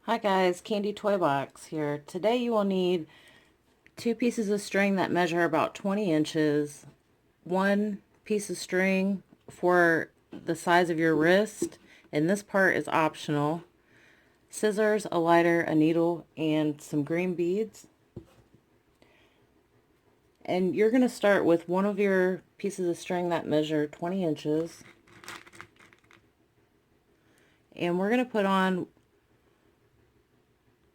Hi guys, Candy Toy Box here. Today you will need two pieces of string that measure about 20 inches, one piece of string for the size of your wrist, and this part is optional, scissors, a lighter, a needle, and some green beads. And you're going to start with one of your pieces of string that measure 20 inches, and we're going to put on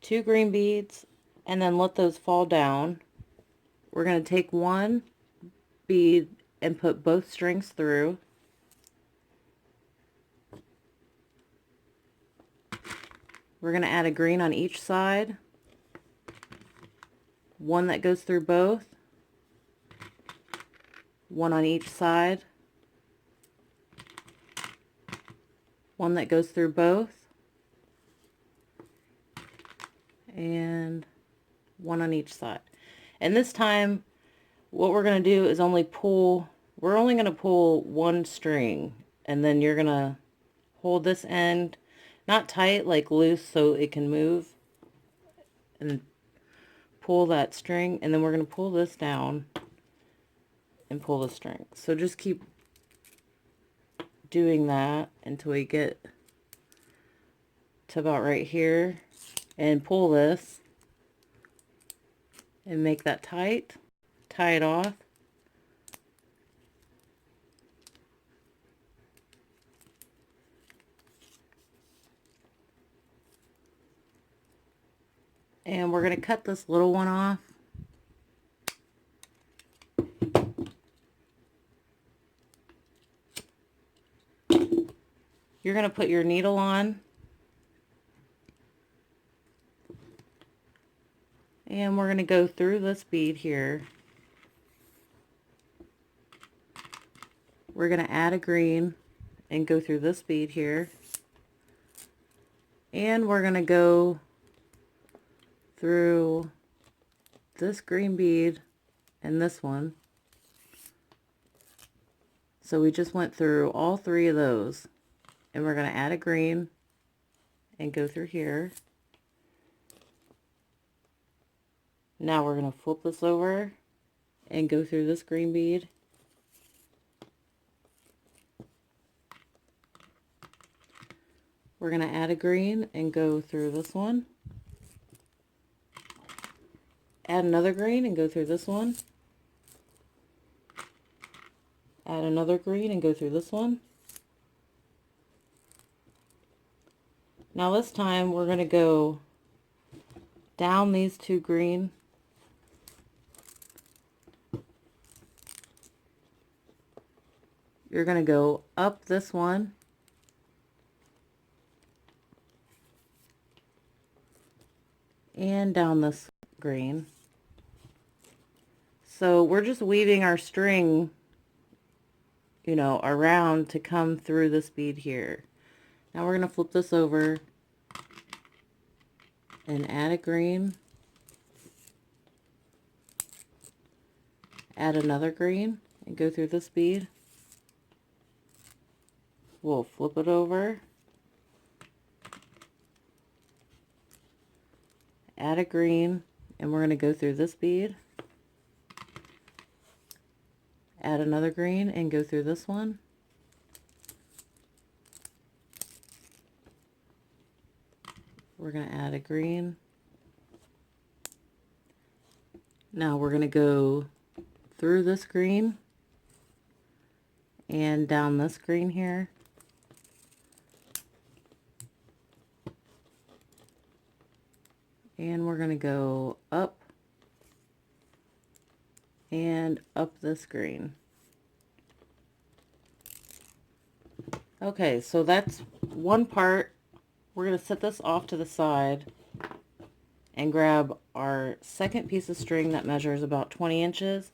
two green beads and then let those fall down. We're going to take one bead and put both strings through. We're going to add a green on each side, one that goes through both, one on each side, one that goes through both, and one on each side. And this time what we're going to do is we're only going to pull one string, and then you're going to hold this end not tight, like loose, so it can move, and pull that string, and then we're going to pull this down and pull the string. So just keep doing that until we get to about right here, and pull this and make that tight. Tie it off. And we're going to cut this little one off. You're going to put your needle on, and we're going to go through this bead here. We're going to add a green and go through this bead here, and we're going to go through this green bead and this one. So we just went through all three of those, and we're going to add a green and go through here. Now we're going to flip this over and go through this green bead. We're going to add a green and go through this one. Add another green and go through this one. Add another green and go through this one. Now this time we're going to go down these two green, you're going to go up this one, and down this green. So we're just weaving our string, you know, around to come through this bead here. Now we're going to flip this over and add a green, add another green, and go through this bead. We'll flip it over, add a green, and we're going to go through this bead, add another green, and go through this one. We're going to add a green. Now we're going to go through this green and down this green here. And we're going to go up and up this green. Okay, so that's one part. We're going to set this off to the side and grab our second piece of string that measures about 20 inches.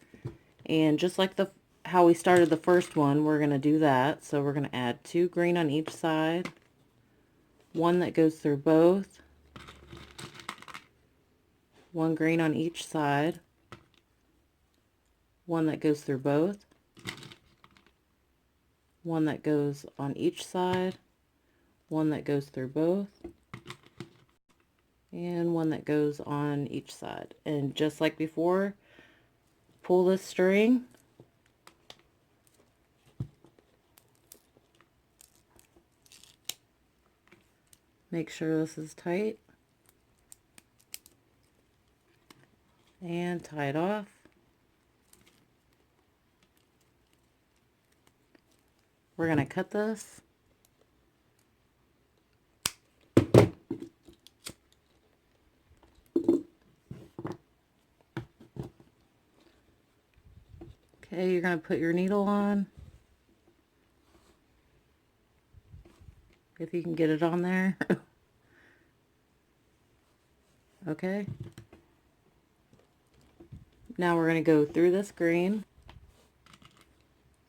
And just like how we started the first one, we're going to do that. So we're going to add two green on each side, one that goes through both, one green on each side, one that goes through both, one that goes on each side, one that goes through both, and one that goes on each side. And just like before, pull this string, make sure this is tight, and tie it off. We're going to cut this. Okay, you're going to put your needle on, if you can get it on there. Okay. Now we're going to go through this green,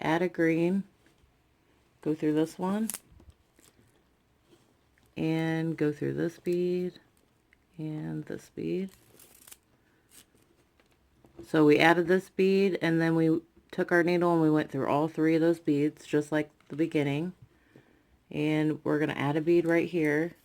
add a green, go through this one, and go through this bead and this bead. So we added this bead, and then we took our needle and we went through all three of those beads, just like the beginning. And we're going to add a bead right here.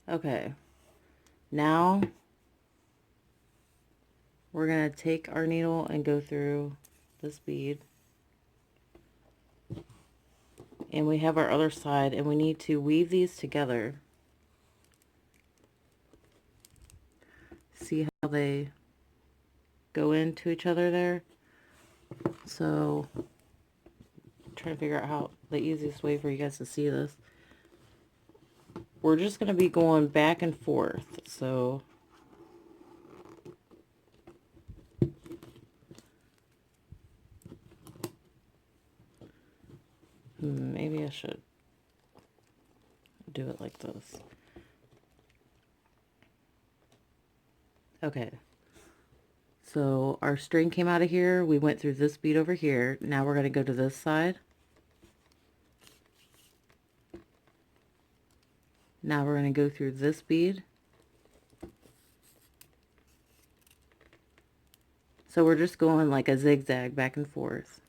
Okay, now we're going to take our needle and go through this bead. And we have our other side, and we need to weave these together. See how they go into each other there? So, I'm trying to figure out how the easiest way for you guys to see this. We're just going to be going back and forth. So, maybe I should do it like this. Okay. So our string came out of here. We went through this bead over here. Now we're going to go to this side. Now we're going to go through this bead. So we're just going like a zigzag back and forth.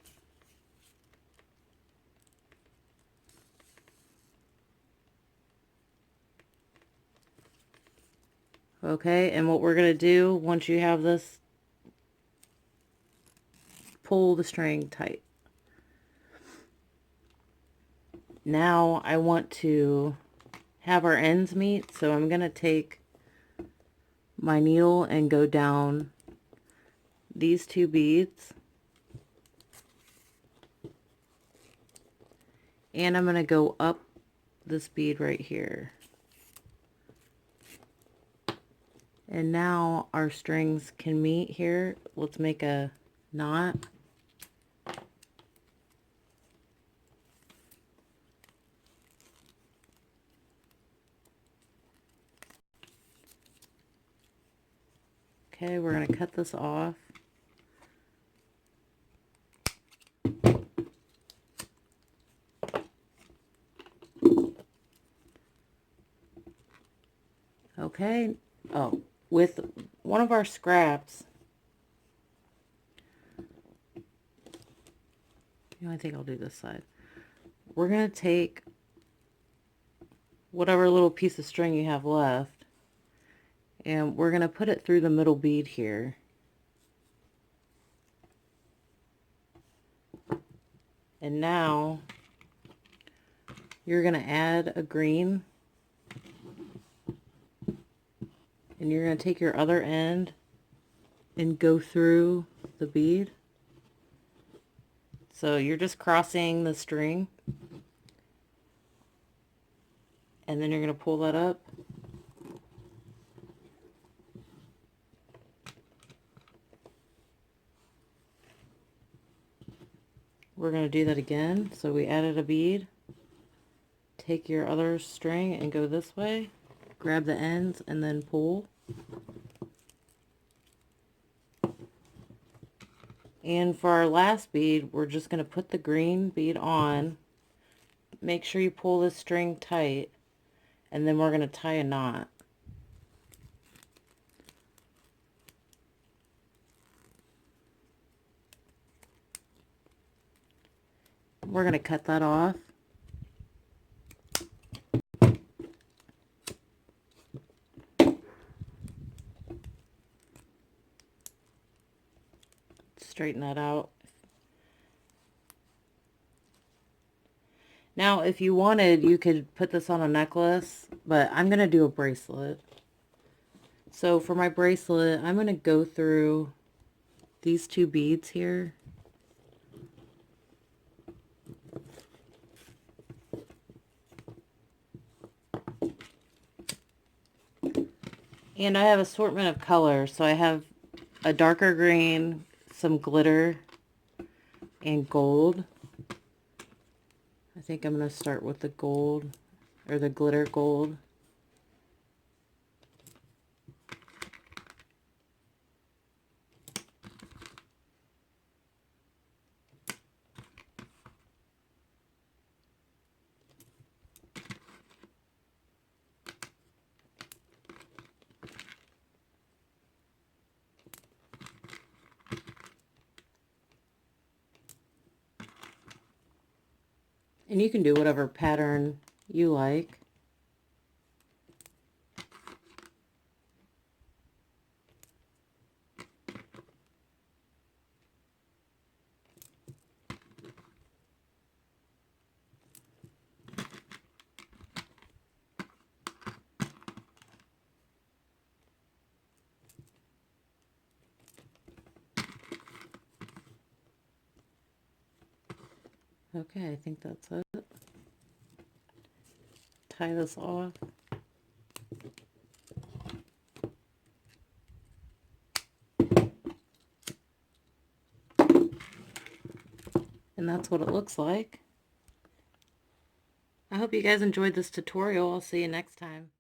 Okay, and what we're going to do once you have this, pull the string tight. Now I want to have our ends meet, so I'm going to take my needle and go down these two beads, and I'm going to go up this bead right here. And now our strings can meet here. Let's make a knot. Okay, we're going to cut this off. Okay, oh, with one of our scraps, I think I'll do this side. We're going to take whatever little piece of string you have left, and we're going to put it through the middle bead here. And now you're going to add a green, and you're going to take your other end and go through the bead. So you're just crossing the string, and then you're going to pull that up. We're going to do that again. So we added a bead, take your other string and go this way, grab the ends and then pull. And for our last bead, we're just going to put the green bead on. Make sure you pull this string tight, and then we're going to tie a knot. we're going to cut that off. Straighten that out. Now, if you wanted, you could put this on a necklace, but I'm going to do a bracelet. So for my bracelet, I'm going to go through these two beads here. And I have assortment of colors. So I have a darker green, some glitter, and gold. I think I'm going to start with the gold, or the glitter gold. And you can do whatever pattern you like. Okay, I think that's it. Tie this off. And that's what it looks like. I hope you guys enjoyed this tutorial. I'll see you next time.